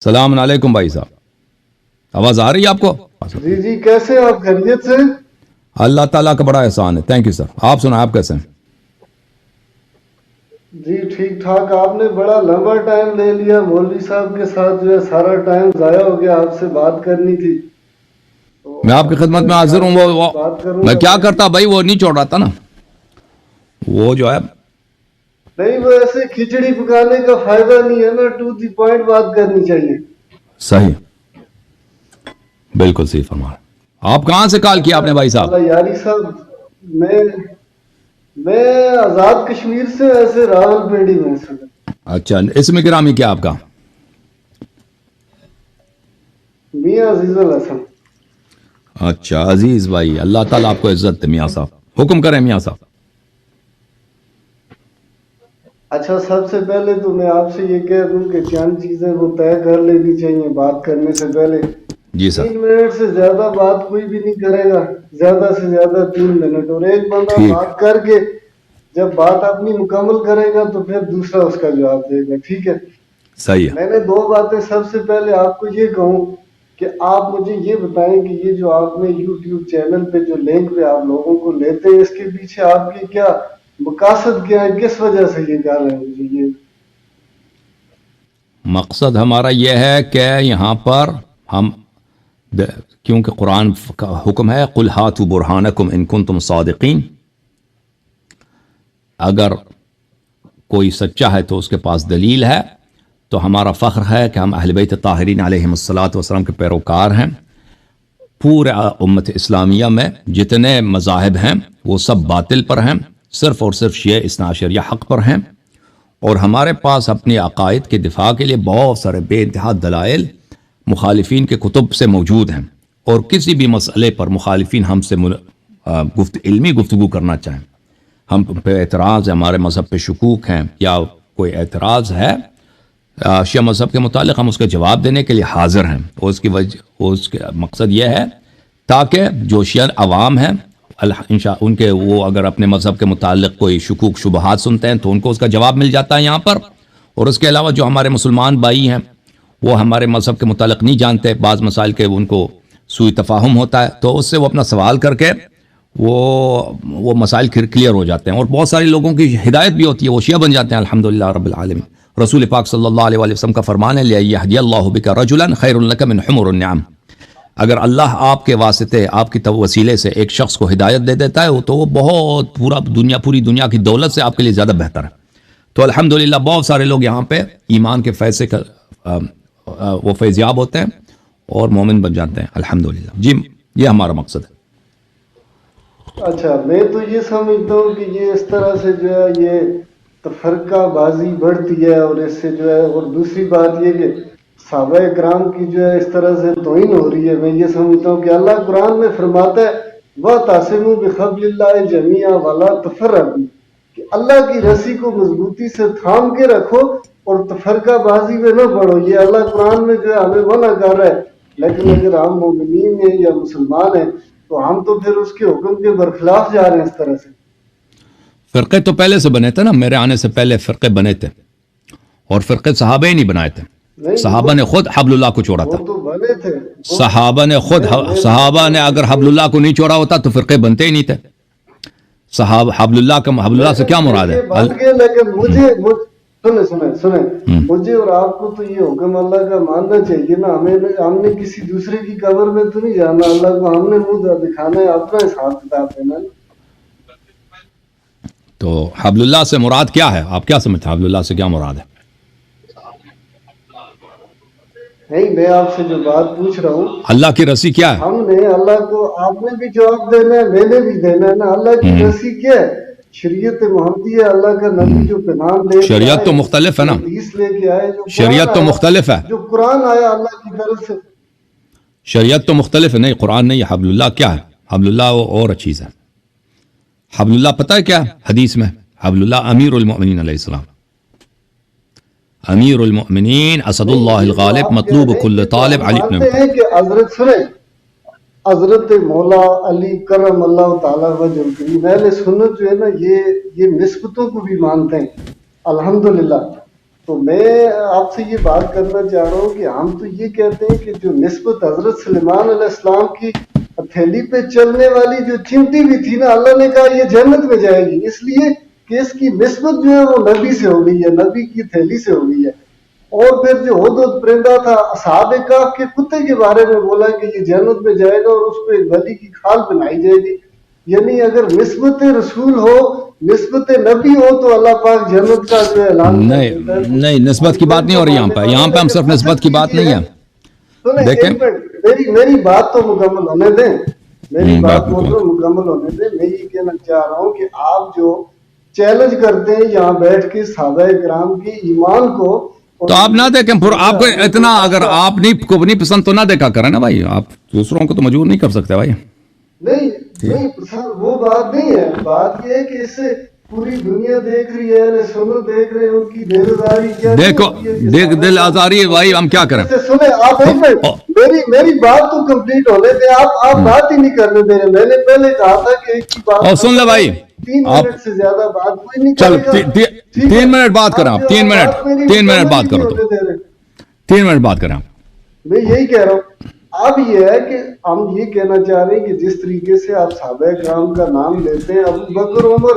السلام علیکم بھائی صاحب، آواز آ رہی ہے آپ کو؟ جی جی، کیسے آپ؟ خیریت سے؟ اللہ تعالیٰ کا بڑا احسان ہے، تھینک یو سر۔ آپ سنائیں، آپ کیسے ہیں؟ جی ٹھیک ٹھاک۔ آپ نے بڑا لمبا ٹائم لے لیا، مولوی صاحب کے ساتھ جو ہے سارا ٹائم ضائع ہو گیا، آپ سے بات کرنی تھی میں تو آپ کی آپ خدمت سے میں حاضر ہوں۔ چاند وہ بات کروں میں گا کیا میں۔ کرتا بھائی، وہ نہیں چھوڑ رہا تھا نا، وہ جو ہے نہیں، وہ ایسے کھچڑی پکانے کا فائدہ نہیں ہے نا، ٹو دی پوائنٹ بات کرنی چاہیے۔ صحیح، بالکل صحیح فرما رہے ہیں۔ آپ کہاں سے کال کیا آپ نے بھائی صاحب؟ اللہ یاری صاحب، میں آزاد کشمیر سے، ایسے راول پنڈی میں سے۔ اچھا، اسم گرامی کیا آپ کا؟ میاں عزیز الحسن۔ اچھا عزیز بھائی، اللہ تعالیٰ آپ کو عزت دے میاں صاحب، حکم کریں میاں صاحب۔ اچھا، سب سے پہلے تو میں آپ سے یہ کہہ دوں کہ چند چیزیں وہ طے کر لینی چاہیے بات کرنے سے پہلے۔ جی سر، 3 منٹ سے زیادہ بات کوئی بھی نہیں کرے گا، زیادہ سے زیادہ 3 منٹ، اور ایک بندہ ٹھیک، بات کر کے جب بات اپنی مکمل کرے گا تو پھر دوسرا اس کا جواب دے گا، ٹھیک ہے؟ صحیح ہے۔ میں نے 2 باتیں سب سے پہلے آپ کو یہ کہوں کہ آپ مجھے یہ بتائیں کہ یہ جو آپ نے یوٹیوب چینل پہ جو لنک پہ آپ لوگوں کو لیتے ہیں، اس کے پیچھے آپ کی کیا مقاصد کیا ہے؟ کس وجہ سے یہ کر رہے ہیں مجھے یہ؟ مقصد ہمارا یہ ہے کہ یہاں پر ہم کیونکہ قرآن کا حکم ہے قُلْ هَاتُوا بُرْهَانَكُمْ إِن كُنتُمْ صَادِقِينَ، اگر کوئی سچا ہے تو اس کے پاس دلیل ہے، تو ہمارا فخر ہے کہ ہم اہل بیت طاہرین علیہم الصلاۃ والسلام کے پیروکار ہیں۔ پورے امت اسلامیہ میں جتنے مذاہب ہیں وہ سب باطل پر ہیں، صرف اور صرف شیعہ اثنا عشریہ حق پر ہیں، اور ہمارے پاس اپنے عقائد کے دفاع کے لیے بہت سارے بے انتہا دلائل مخالفین کے کتب سے موجود ہیں، اور کسی بھی مسئلے پر مخالفین ہم سے علمی گفتگو کرنا چاہیں، ہم پہ اعتراض ہے، ہمارے مذہب پہ شکوک ہیں یا کوئی اعتراض ہے شیعہ مذہب کے متعلق، ہم اس کے جواب دینے کے لیے حاضر ہیں۔ اور اس کے مقصد یہ ہے تاکہ جو شیعہ عوام ہیں ان کے وہ اگر اپنے مذہب کے متعلق کوئی شکوک شبہات سنتے ہیں تو ان کو اس کا جواب مل جاتا ہے یہاں پر، اور اس کے علاوہ جو ہمارے مسلمان بھائی ہیں وہ ہمارے مذہب کے متعلق نہیں جانتے، بعض مسائل کے ان کو سوء تفاہم ہوتا ہے، تو اس سے وہ اپنا سوال کر کے وہ مسائل کلیئر ہو جاتے ہیں، اور بہت سارے لوگوں کی ہدایت بھی ہوتی ہے، وہ شیعہ بن جاتے ہیں الحمدللہ رب العالمین۔ رسول پاک صلی اللہ علیہ وسلم کا فرمان ہے لِيَهْدِيَ اللَّهُ بِكَ رَجُلًا خَيْرٌ لَكَ مِنْ حُمُرِ النِّعَمِ، اگر اللہ آپ کے واسطے، آپ کی وسیلے سے ایک شخص کو ہدایت دے دیتا ہے تو وہ بہت پوری دنیا کی دولت سے آپ کے لیے زیادہ بہتر ہے۔ تو الحمدللہ بہت سارے لوگ یہاں پہ ایمان کے فیض سے وہ فیضیاب ہوتے ہیں اور مومن بن جاتے ہیں الحمدللہ۔ جی، یہ ہمارا مقصد ہے۔ اچھا، میں تو یہ سمجھتا ہوں کہ یہ اس طرح سے جو ہے یہ تفرقہ بازی بڑھتی ہے، اور اس سے جو ہے، اور دوسری بات یہ کہ صحابہ کرام کی جو ہے اس طرح سے توہین ہو رہی ہے۔ میں یہ سمجھتا ہوں کہ اللہ قرآن میں فرماتا ہے وَاعْتَصِمُوا بِحَبْلِ اللَّهِ جَمِيعًا وَلَا تَفَرَّقُوا، کہ اللہ کی رسی کو مضبوطی سے تھام کے رکھو اور تفرقہ بازی میں نہ پڑو۔ یہ اللہ قرآن میں جو ہے ہمیں منع کر رہا ہے، لیکن اگر ہم مومنین ہیں یا مسلمان ہیں تو ہم تو پھر اس کے حکم کے برخلاف جا رہے ہیں اس طرح سے۔ فرقے تو پہلے سے بنے تھے نا، میرے آنے سے پہلے فرقے بنے تھے، اور فرقے صحابہ ہی نہیں بنائے تھے، صحابہ نے خود حبل اللہ کو چھوڑا تھا۔ وہ تو بنے تھے، صحابہ نے اگر حبل اللہ کو نہیں چھوڑا ہوتا تو فرقے بنتے ہی نہیں تھے۔ حبل اللہ سے کیا مراد ہے؟ بن گئے، لیکن سنیں مجھے اور آپ کو تو یہ حکم اللہ کا ماننا چاہیے نا۔ ہم نے کسی دوسرے کی قبر میں تو نہیں جانا، اللہ کو ہم نے منہ دکھانا ہے، اپنا حساب کتاب دینا۔ تو حبل اللہ سے مراد کیا ہے؟ آپ کیا سمجھتے ہیں حبل اللہ سے کیا مراد ہے؟ نہیں، میں آپ سے جو بات پوچھ رہا ہوں، اللہ کی رسی کیا ہے؟ ہم نے اللہ کو، آپ نے بھی جواب دینا ہے، میں نے بھی دینا ہے نا۔ اللہ کی رسی کیا ہے؟ شریعت محمدی ہے، اللہ کا نبی جو پیغام لے کے شریعت تو مختلف ہے نا، حدیث لے کے آئے، جو شریعت تو مختلف ہے، جو قرآن آیا اللہ کی طرف سے۔ شریعت تو مختلف ہے، نہیں قرآن نہیں ہے۔ حبل اللہ کیا ہے؟ حبل اللہ وہ اور چیز ہے۔ حبل اللہ پتہ ہے کیا حدیث میں؟ حبل اللہ امیر المؤمنین علیہ السلام، امیر المؤمنین اسد اللہ الغالب مطلوب کل طالب علی ابن ہیں کہ حضرت سنیں، حضرت مولا علی کرم اللہ تعالیٰ وجہ الکریم اہل سنت جو ہے نا، یہ نسبتوں کو بھی مانتے ہیں الحمدللہ۔ تو میں آپ سے یہ بات کرنا چاہ رہا ہوں کہ ہم تو یہ کہتے ہیں کہ جو نسبت حضرت سلیمان علیہ السلام کی ہتھیلی پہ چلنے والی جو چمٹی بھی تھی نا، اللہ نے کہا یہ جنت میں جائے گی، اس لیے کہ اس کی نسبت جو ہے وہ نبی سے ہو گئی ہے، نبی کی ہتھیلی سے ہو گئی ہے۔ اور پھر جو ہدہد پرندہ تھا اصحاب کہف کے کتے کے بارے میں بولا کہ یہ جنت میں جائے گا اور اس کو ایک ولی کی کھال بنائی جائے گی۔ یعنی اگر نسبت رسول ہو، نسبت نبی ہو تو اللہ پاک جنت کا جو اعلان نہیں نسبت کی بات نہیں ہو رہی یہاں پہ ہم صرف نسبت کی بات نہیں ہے۔ دیکھیں میری بات تو مکمل ہونے دیں، میری بات مکمل ہونے دیں۔ میں یہ کہنا چاہ رہا ہوں کہ آپ جو چیلنج کرتے ہیں یہاں بیٹھ کے صحابہ کرام کی ایمان کو، تو آپ نہ دیکھیں، پھر آپ کو اتنا اگر آپ کو نہیں پسند تو نہ دیکھا کریں نا بھائی، آپ دوسروں کو تو مجبور نہیں کر سکتے بھائی۔ نہیں وہ بات نہیں ہے، بات یہ ہے کہ اس سے پوری دنیا دیکھ رہی ہے، سنو دیکھ رہے ہیں ان کی دل آزاری کیا دیکھو دل آزاری بھائی، ہم کیا کریں؟ سنیں آپ میری بات تو کمپلیٹ ہونے دیں، آپ بات ہی نہیں کرنے دے رہے۔ میں نے پہلے کہا تھا کہ ایک کی بات سن لے بھائی، 3 منٹ سے زیادہ بات کوئی نہیں چلو کرے گا۔ 3 منٹ بات کریں آپ، 3 منٹ بات کرو، 3 منٹ بات کریں آپ۔ میں یہی کہہ رہا ہوں، اب یہ ہے کہ ہم یہ کہنا چاہ رہے ہیں کہ جس طریقے سے آپ صحابہ کرام کا نام لیتے ہیں، ابو بکر عمر،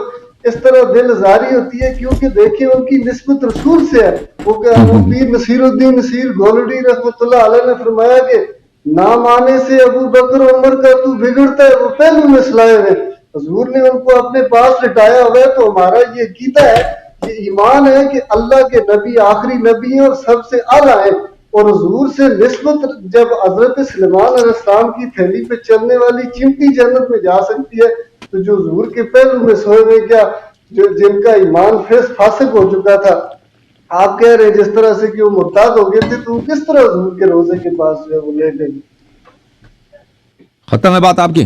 اس طرح دل آزاری ہوتی ہے کیونکہ دیکھیں ان کی نسبت رسول سے ہے۔ وہ پیر نصیر الدین نصیر گولڈی رحمۃ اللہ علیہ نے فرمایا کہ نام آنے سے ابو بکر عمر کا تو بگڑتا ہے، وہ پہلو میں سلائے ہوئے۔ حضور نے ان کو اپنے پاس لٹایا ہوا ہے، تو ہمارا یہ عقیدہ ہے، یہ ایمان ہے کہ اللہ کے نبی آخری نبی ہیں اور سب سے اعلیٰ ہیں، اور حضور سے نسبت جب حضرت سلیمان علیہ السلام کی تھیلی پہ چلنے والی چمٹی جنت میں جا سکتی ہے، تو جو حضور کے پہلو میں سوئے ہوئے کیا جن کا ایمان فاسق ہو چکا تھا، آپ کہہ رہے جس طرح سے کہ وہ مرتاد ہو گئے تھے، تو وہ کس طرح حضور کے روزے کے پاس جو ہے وہ لے گئے؟ ختم ہے بات آپ کی؟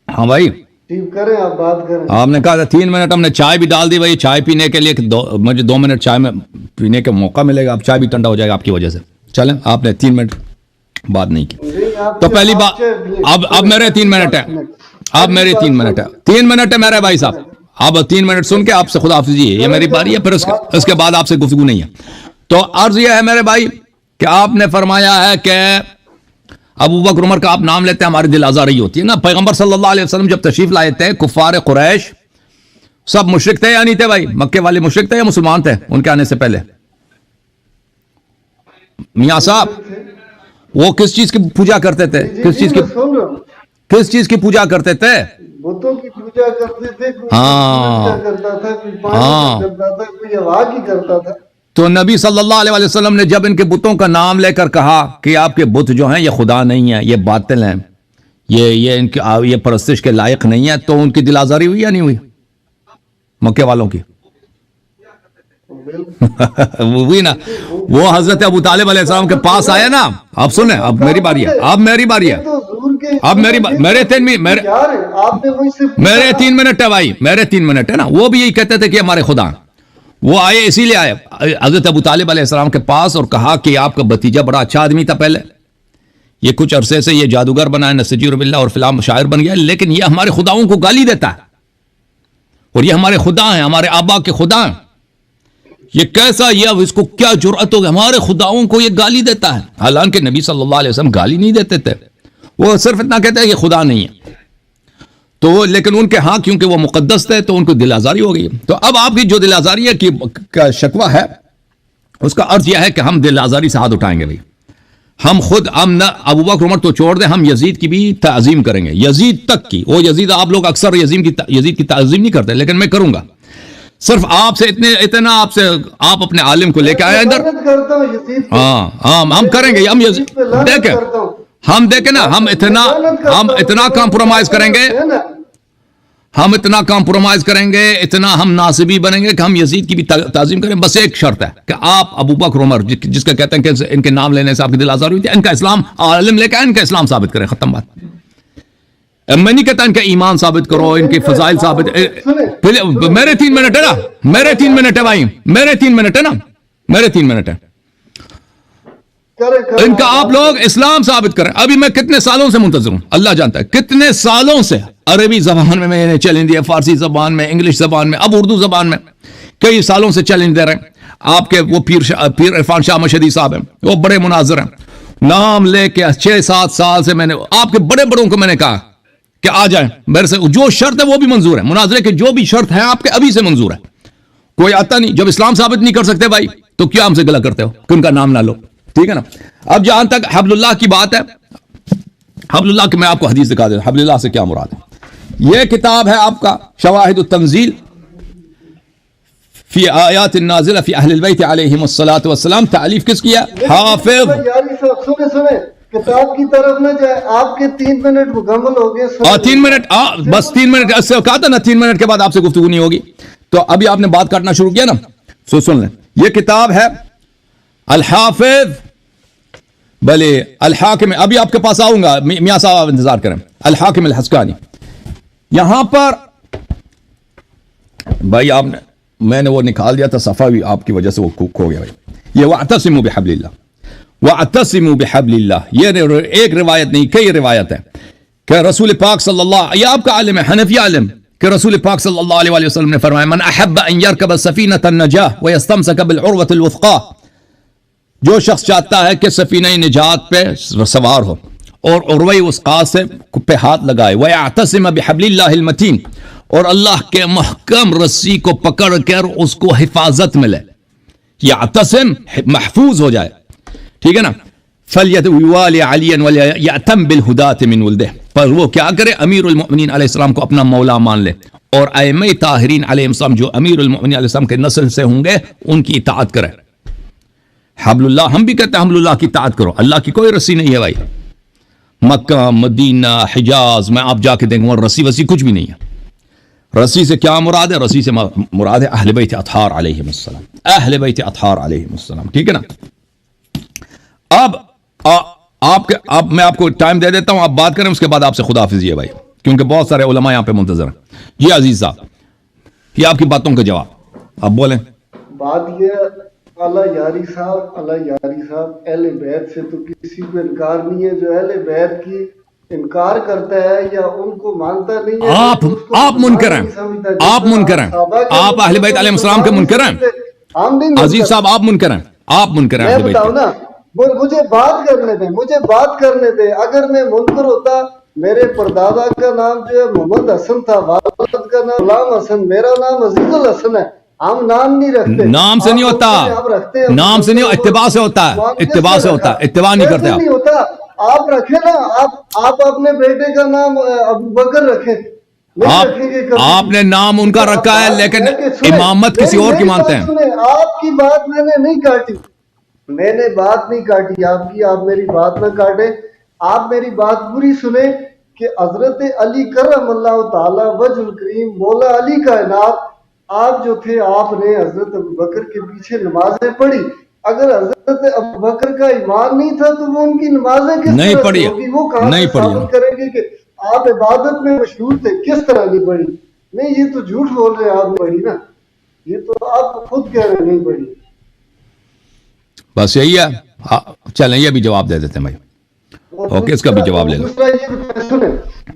ہاں بھائی ٹھیک کریں، آپ بات کریں۔ آپ نے کہا تھا 3 منٹ، ہم نے چائے بھی ڈال دی بھائی، چائے پینے کے لیے مجھے 2 منٹ چائے میں پینے کا موقع ملے گا، اب چائے بھی ٹھنڈا ہو جائے گا آپ کی وجہ سے۔ چلیں، آپ نے 3 منٹ بات نہیں کی تو پہلی بات، اب میرے 3 منٹ ہے، اب میرے 3 منٹ ہے، 3 منٹ ہے میرے بھائی صاحب، اب 3 منٹ سن کے آپ سے خدا حافظی ہے، یہ میری باری ہے، پھر اس کے بعد آپ سے گفتگو نہیں ہے۔ تو عرض یہ ہے میرے بھائی کہ آپ نے فرمایا ہے کہ ابو بکر عمر کا آپ نام لیتے ہیں ہماری دل آزاری ہوتی ہے نا۔ پیغمبر صلی اللہ علیہ وسلم جب تشریف لائے تھے، کفار قریش سب مشرک تھے یا نہیں تھے بھائی؟ مکے والے مشرک تھے یا مسلمان تھے ان کے آنے سے پہلے؟ میاں صاحب وہ کس چیز کی پوجا کرتے تھے؟ کس چیز کی پوجا کرتے تھے؟ بتوں کی پوجا کرتے تھے، کوئی ہاں کرتا تھا، کوئی پانی کرتا تھا، کوئی ہوا کی کرتا تھا۔ تو نبی صلی اللہ علیہ وسلم نے جب ان کے بتوں کا نام لے کر کہا کہ آپ کے بت جو ہیں یہ خدا نہیں ہیں، یہ باطل ہیں، یہ پرستش کے لائق نہیں ہے، تو ان کی دل آزاری ہوئی یا نہیں ہوئی مکے والوں کی؟ ہوئی نا۔ وہ حضرت ابو طالب علیہ السلام کے پاس آئے نا، اب سنیں، اب میری باری ہے، اب میری باری ہے، اب میرے 3 منٹ ہے بھائی، میرے 3 منٹ ہے نا۔ وہ بھی یہی کہتے تھے کہ ہمارے خدا، وہ آئے اسی لیے آئے حضرت ابو طالب علیہ السلام کے پاس اور کہا کہ آپ کا بھتیجا بڑا اچھا آدمی تھا، پہلے یہ کچھ عرصے سے یہ جادوگر بنا ہے، نسجی رب اللہ اور فلام شاعر بن گیا، لیکن یہ ہمارے خداؤں کو گالی دیتا ہے، اور یہ ہمارے خدا ہیں، ہمارے آبا کے خدا ہیں، یہ کیسا، یہ اس کو کیا جرأت ہو گئی ہمارے خداؤں کو یہ گالی دیتا ہے؟ حالانکہ نبی صلی اللہ علیہ وسلم گالی نہیں دیتے تھے، وہ صرف اتنا کہتے ہیں کہ خدا نہیں ہے، تو لیکن ان کے ہاں کیونکہ وہ مقدس تھے تو ان کو دل آزاری ہو گئی۔ تو اب آپ کی جو دل آزاری ہے کا شکوہ ہے، اس کا عرض یہ ہے کہ ہم دل آزاری سے ہاتھ اٹھائیں گے بھائی، ہم خود نہ ابو بکر عمر تو چھوڑ دیں، ہم یزید کی بھی تعظیم کریں گے، یزید تک کی۔ وہ یزید، آپ لوگ اکثر یزید کی تعظیم نہیں کرتے، لیکن میں کروں گا، صرف آپ سے اتنا آپ اپنے عالم کو لے کے آئے ادھر۔ ہاں ہم کریں گے، ہم دیکھیں، ہم دیکھیں نا، ہم اتنا کمپرومائز کریں گے، اتنا ہم ناصبی بنیں گے کہ ہم یزید کی بھی تعظیم کریں۔ بس ایک شرط ہے کہ آپ ابو بکر عمر جس کا کہتے ہیں کہ ان کے نام لینے سے آپ کی دل آزار ہوئی تھی، ان کا اسلام عالم لے کے ان کا اسلام ثابت کریں، ختم بات۔ میں نہیں کہتا ان کا ایمان ثابت کرو، ان کی فضائل ثابت۔ میرے 3 منٹ ہے نا، میرے 3 منٹ ہے بھائی، میرے 3 منٹ ہے نا، میرے 3 منٹ ہے، ان کا آپ لوگ اسلام ثابت کریں۔ ابھی میں کتنے سالوں سے منتظر ہوں، اللہ جانتا ہے کتنے سالوں سے، عربی زبان میں نے چیلنج دیا، فارسی زبان میں، انگلش زبان میں، اب اردو زبان میں، کئی سالوں سے چیلنج دے رہے ہیں. آپ کے وہ پیر عرفان شاہ مشہدی صاحب ہیں, وہ بڑے مناظر ہیں, نام لے کے 6-7 سال سے میں نے آپ کے بڑے بڑوں کو میں نے کہا کہ آ جائیں میرے سے, جو شرط ہے وہ بھی منظور ہے, مناظرے کے جو بھی شرط ہے آپ کے ابھی سے منظور ہے, کوئی آتا نہیں. جب اسلام ثابت نہیں کر سکتے بھائی تو کیا ہم سے گلا کرتے ہو کہ ان کا نام نہ لو, ٹھیک ہے نا. اب جہاں تک حبل اللہ کی بات ہے, حبل اللہ کی میں آپ کو حدیث دکھا دوں, حبل اللہ سے کیا مراد ہے. یہ کتاب ہے آپ کا شواہد التنزیل فی آیات النازلہ فی اہل البیت علیہم الصلاۃ والسلام. تعلیف کس کیا؟ حافظ. سنے کتاب کی طرف نہ جائے, آپ کے 3 منٹ مکمل ہو گئے. 3 منٹ بس 3 منٹ اس سے کہا تھا نا, 3 منٹ کے بعد آپ سے گفتگو نہیں ہوگی. تو ابھی آپ نے بات کاٹنا شروع کیا نا, سن لیں. یہ کتاب ہے الحافظ, بھلے الحاکم, ابھی آپ کے پاس آؤں گا, میاں صاحب انتظار کریں. الحاکم الحسکانی. یہاں پر بھائی آپ نے, میں نے وہ نکال دیا تھا صفحہ بھی آپ کی وجہ سے وہ کھو گیا بھائی. یہ واعتصموا بحبل اللہ, واعتصموا بحبل اللہ, یہ ایک روایت نہیں کئی روایت ہے کہ رسول پاک صلی اللہ, یہ آپ کا عالم ہے حنفی عالم, کہ رسول پاک صلی اللہ علیہ وسلم نے فرمایا من احب ان يركب السفینۃ النجاہ ويستمسك بالعروۃ الوثقى, جو شخص چاہتا ہے کہ سفینہ نجات پہ سوار ہو اور عروہ وثقی سے پہ ہاتھ لگائے, ويعتصم بحبل اللہ المتین, اور اللہ کے محکم رسی کو پکڑ کر اس کو حفاظت ملے, یعتصم محفوظ ہو جائے, ٹھیک ہے نا. فَلْيَوَالِ عَلِيًا وَلْيَأْتَمْ بِالْهُدَاةِ مِنْ وَلْدِهِ, پر وہ کیا کرے, امیر المؤمنین علیہ السلام کو اپنا مولا مان لے, اور ائمہ طاہرین علیہ السلام جو امیر المؤمنین علیہ السلام کے نسل سے ہوں گے ان کی اطاعت کرے. حبل اللہ, ہم بھی کہتے ہیں حبل اللہ کی اطاعت کرو, اللہ کی کوئی رسی نہیں ہے بھائی. مکہ مدینہ حجاز میں آپ جا کے دیکھیں اور رسی وسی کچھ بھی نہیں ہے. رسی سے کیا مراد ہے؟ رسی سے مراد ہے اہل بیت اطہار علیہم السلام, اہل بیت اطہار علیہم السلام, ٹھیک ہے نا. اب میں آپ کو ٹائم دے دیتا ہوں, آپ بات کریں, اس کے بعد آپ سے خدا حافظ ہے بھائی, کیونکہ بہت سارے علماء یہاں پہ منتظر ہیں. جی عزیز صاحب, یہ آپ کی باتوں کا جواب, آپ بولیں. بات یہ اللہ یاری صاحب اہل بیت سے تو کسی کو انکار نہیں ہے, جو اہل بیت کی انکار کرتا ہے یا ان کو مانتا نہیں ہے, آپ منکر ہیں, آپ منکر ہیں, آپ اہل بیت علیہ السلام کے منکر ہیں. عزیز صاحب آپ منکر ہیں, آپ منکر ہیں اہل بیت کے. مجھے بات کرنے دے, اگر میں منکر ہوتا, میرے پردادا کا نام جو ہے محمد حسن تھا, والد کا نام غلام حسن, میرا نام عزیز الحسن ہے. ہم نام نہیں رکھتے, نام سے نہیں ہوتا, نام سے نہیں, اتباع سے ہوتا ہے, اتباع سے ہوتا ہے, اتباع نہیں کرتے آپ. آپ رکھیں نا, آپ اپنے بیٹے کا نام ابو بکر رکھیں. آپ نے نام ان کا رکھا ہے, لیکن امامت کسی اور کی مانتے ہیں. آپ کی بات میں نے نہیں کاٹی, میں نے بات نہیں کاٹی آپ کی, آپ میری بات نہ کاٹیں. آپ میری بات پوری سنیں کہ حضرت علی کرم اللہ تعالی وجہ الکریم مولا علی کائنات, آپ جو تھے آپ نے حضرت ابو بکر کے پیچھے نمازیں پڑھی. اگر حضرت ابو بکر کا ایمان نہیں تھا تو وہ ان کی نمازیں کس طرح سے ہوگی, وہ کہاں سے ثابت کریں گے کہ آپ عبادت میں مشہور تھے, کس طرح نہیں پڑھی. نہیں, یہ تو جھوٹ بول رہے ہیں, آپ نے پڑھی نا, یہ تو آپ خود کہہ رہے ہیں نہیں پڑھی. بس یہی ہے, چلیں یہ بھی جواب دے دیتے ہیں بھائی. اوکے, اس کا بھی جواب لے لو.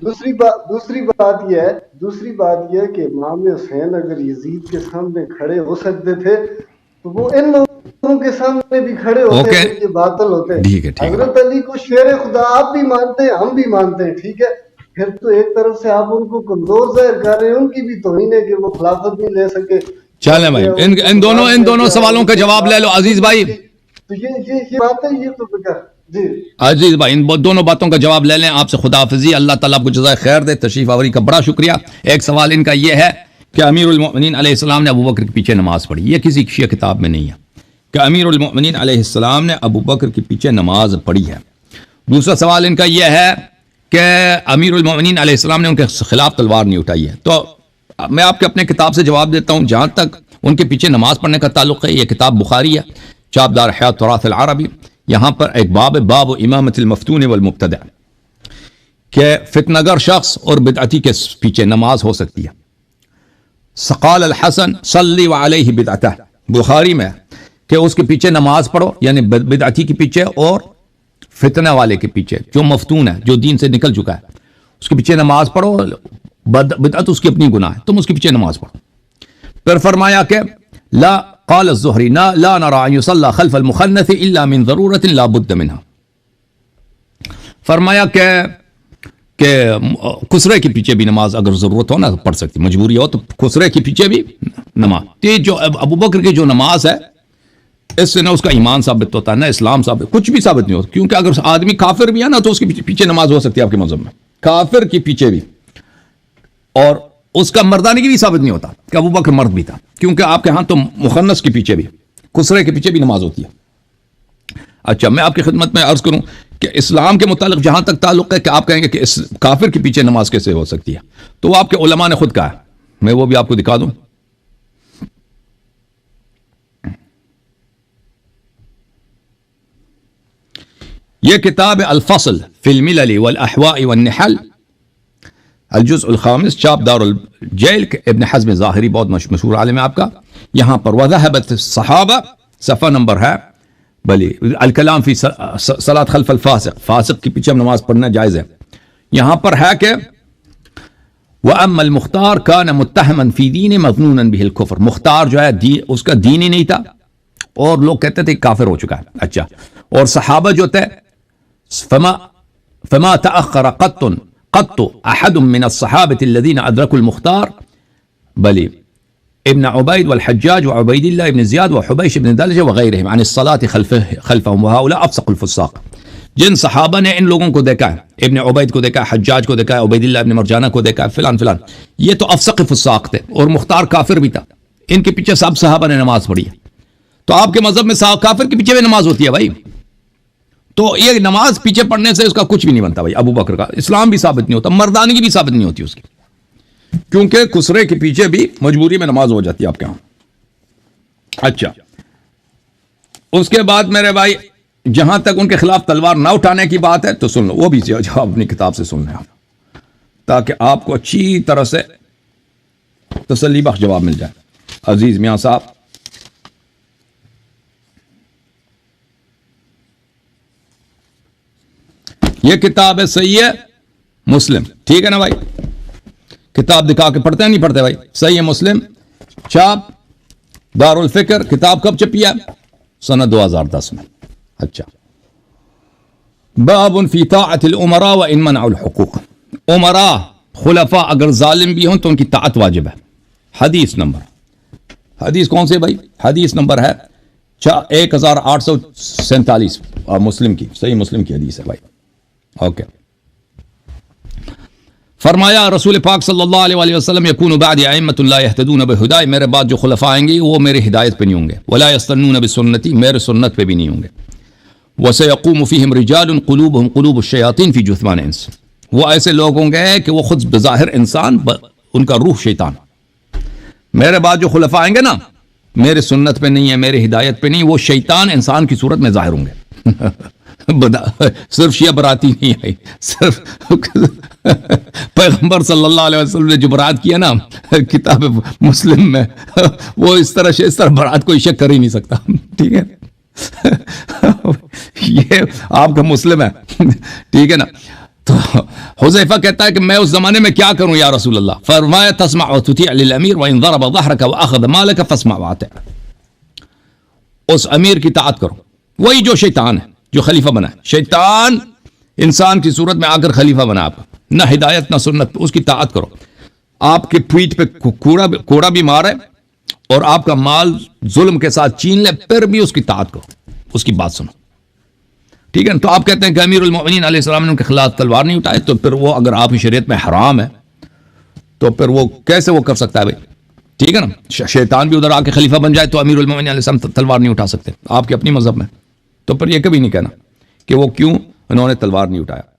دوسری بات یہ ہے کہ امام حسین اگر یزید کے سامنے کھڑے ہو سکتے تھے تو وہ ان لوگوں کے سامنے بھی کھڑے ہوتے ہیں, یہ باطل ہوتے ہیں. حضرت علی کو شیر خدا آپ بھی مانتے ہیں, ہم بھی مانتے ہیں, ٹھیک ہے. پھر تو ایک طرف سے آپ ان کو کمزور ظاہر کر رہے ہیں, ان کی بھی توہین ہے کہ وہ خلافت نہیں لے سکے. چلیں بھائی, ان دونوں سوالوں کا جواب لے لو عزیز بھائی. تو یہ بات ہے, یہ تو بکر. جی عزیز بھائی, ان دونوں باتوں کا جواب لے لیں. آپ سے خدا حافظی, اللہ تعالیٰ آپ کو جزائے خیر دے. تشریف آوری کا بڑا شکریہ. ایک سوال ان کا یہ ہے کہ امیر المؤمنین علیہ السلام نے ابو بکر کے پیچھے نماز پڑھی. یہ کسی شیعہ کتاب میں نہیں ہے کہ امیر المؤمنین علیہ السلام نے ابو بکر کے پیچھے نماز پڑھی ہے. دوسرا سوال ان کا یہ ہے کہ امیر المؤمنین علیہ السلام نے ان کے خلاف تلوار نہیں اٹھائی ہے. تو میں آپ کے اپنے کتاب سے جواب دیتا ہوں. جہاں تک ان کے پیچھے نماز پڑھنے کا تعلق ہے, یہ کتاب بخاری ہے, چاپ دار حیات تراث العربی. یہاں پر ایک باب ہے, باب امامت المفتون والمبتدع, کہ فتنگر شخص اور بدعتی کے پیچھے نماز ہو سکتی ہے. سقال الحسن صلی وعلیہ بدعتہ, بخاری میں کہ اس کے پیچھے نماز پڑھو, یعنی بدعتی کے پیچھے اور فتنہ والے کے پیچھے, جو مفتون ہے, جو دین سے نکل چکا ہے, اس کے پیچھے نماز پڑھو. بدعت اس کی اپنی گناہ ہے, تم اس کے پیچھے نماز پڑھو. پھر فرمایا کہ لا قال الزهري لا نرى ان يصلى خلف المخنث الا من ضروره لا بد منها. فرمایا کہ خسرے کے پیچھے بھی نماز اگر ضرورت ہو نا پڑھ سکتی، مجبوری ہو تو خسرے کے پیچھے بھی نماز. یہ جو ابو بکر کی جو نماز ہے اس سے نہ اس کا ایمان ثابت ہوتا ہے نہ اسلام ثابت، کچھ بھی ثابت نہیں ہوتا. کیونکہ اگر آدمی کافر بھی ہے نا تو اس کے پیچھے نماز ہو سکتی ہے آپ کے مذہب میں، کافر کے پیچھے بھی. اور اس کا مردانگی بھی ثابت نہیں ہوتا کہ ابو بکر مرد بھی تھا، کیونکہ آپ کے ہاں تو مخنث کے پیچھے بھی، خسرے کے پیچھے بھی نماز ہوتی ہے. اچھا میں آپ کی خدمت میں عرض کروں کہ اسلام کے متعلق جہاں تک تعلق ہے کہ آپ کہیں گے کہ اس کافر کے پیچھے نماز کیسے ہو سکتی ہے، تو وہ آپ کے علماء نے خود کہا ہے. میں وہ بھی آپ کو دکھا دوں. یہ کتاب الفصل فی الملل والاحواء والنحل، الجزء الخامس، چاپ دار الجیل، ابن حزم ظاہری بہت مشہور عالم ہے آپ کا. یہاں پر وذهبت الصحابہ، صفحہ نمبر ہے بلی الکلام فی صلاۃ خلف الفاسق، فاسق کی پیچھے نماز پڑھنا جائز ہے. یہاں پر ہے کہ وَأَمَّا الْمُخْتَارُ كَانَ مُتَّهَمًا فِي دِينِ مَظْنُونًا بِهِ الْكُفْرُ. مختار جو ہے اس کا دین ہی نہیں تھا اور لوگ کہتے تھے کافر ہو چکا ہے. اچھا، اور صحابہ جو تھے فما تأخر قط أحد من الصحابة الذين أدركوا المختار بل ابن عبيد والحجاج وعبيد الله ابن زياد وحبيش ابن دلجة وغيرهم عن الصلاة خلفهم، وهؤلاء أفسق الفساق. جن صحابہ نے ان لوگوں کو دیکھا ہے، ابن عبید کو دیکھا ہے، حجاج کو دیکھا ہے، عبید اللہ ابن مرجانہ کو دیکھا ہے، فلان فلان، یہ تو افسق فساق تھے اور مختار کافر بھی تھا. ان کے پیچھے سب صحابہ نے نماز پڑھی ہے. تو آپ کے مذہب میں کافر کے پیچھے بھی نماز ہوتی ہے بھائی. تو یہ نماز پیچھے پڑھنے سے اس کا کچھ بھی نہیں بنتا بھائی. ابو بکر کا اسلام بھی ثابت نہیں ہوتا، مردانگی بھی ثابت نہیں ہوتی اس کی، کیونکہ خسرے کے پیچھے بھی مجبوری میں نماز ہو جاتی ہے آپ کے ہاں. اچھا، اس کے بعد میرے بھائی جہاں تک ان کے خلاف تلوار نہ اٹھانے کی بات ہے تو سن لو، وہ بھی جواب اپنی کتاب سے سن لیں آپ، تاکہ آپ کو اچھی طرح سے تسلی بخش جواب مل جائے. عزیز میاں صاحب، یہ کتاب ہے صحیح ہے مسلم، ٹھیک ہے نا بھائی؟ کتاب دکھا کے پڑھتے ہیں نہیں پڑھتے بھائی؟ صحیح ہے مسلم، چھاپ دار الفکر. کتاب کب چھپی ہے؟ سنہ 2010 میں. اچھا، باب فی طاعت الامراء وان منعوا الحقوق. امراء خلفاء اگر ظالم بھی ہوں تو ان کی طاعت واجب ہے. حدیث کون سے بھائی؟ حدیث نمبر ہے 1847 اور مسلم کی، صحیح مسلم کی حدیث ہے بھائی. اوکے. فرمایا رسول پاک صلی اللہ علیہ وسلم یکون بعد ائمۃ لا یہتدون بہدای، میرے بعد جو خلفاء آئیں گے وہ میرے ہدایت پہ نہیں ہوں گے. ولا یستنون بسنتی، میرے سنت پہ بھی نہیں ہوں گے. وسیقوم فیہم رجال قلوبہم قلوب الشیاطین فی جثمان انس، وہ ایسے لوگ ہوں گے کہ وہ خود بظاہر انسان، ان کا روح شیطان. میرے بعد جو خلفاء آئیں گے نا، میرے سنت پہ نہیں ہے، میرے ہدایت پہ نہیں، وہ شیطان انسان کی صورت میں ظاہر ہوں گے. صرف شیعہ براتی نہیں آئی، صرف پیغمبر صلی اللہ علیہ وسلم نے جو برات کیا نا کتاب مسلم میں، وہ اس طرح برات کوئی شک کر ہی نہیں سکتا. ٹھیک ہے، یہ آپ کا مسلم ہے، ٹھیک ہے نا. تو حذیفہ کہتا ہے کہ میں اس زمانے میں کیا کروں یا رسول اللہ؟ فرمایا تسمع وتطیع للامیر وان ضرب ظهرك واخذ مالك فاسمع واطع. اس امیر کی طاعت کرو، وہی جو شیطان ہے، جو خلیفہ بنا ہے. شیطان انسان کی صورت میں آ کر خلیفہ بنا، آپ نہ ہدایت نہ سنت، اس کی طاعت کرو. آپ کے پیٹھ پہ کوڑا بھی مارے اور آپ کا مال ظلم کے ساتھ چھین لے، پھر بھی اس کی طاعت کرو، اس کی بات سنو. ٹھیک ہے نا. تو آپ کہتے ہیں کہ امیر المؤمنین علیہ السلام نے ان کے خلاف تلوار نہیں اٹھائے، تو پھر وہ اگر آپ کی شریعت میں حرام ہے تو پھر وہ کیسے وہ کر سکتا ہے بھائی؟ ٹھیک ہے نا. شیطان بھی ادھر آ کے خلیفہ بن جائے تو امیر المؤمنین علیہ السلام تلوار نہیں اٹھا سکتے آپ کے اپنی مذہب میں. تو پھر یہ کبھی نہیں کہنا کہ وہ کیوں انہوں نے تلوار نہیں اٹھایا.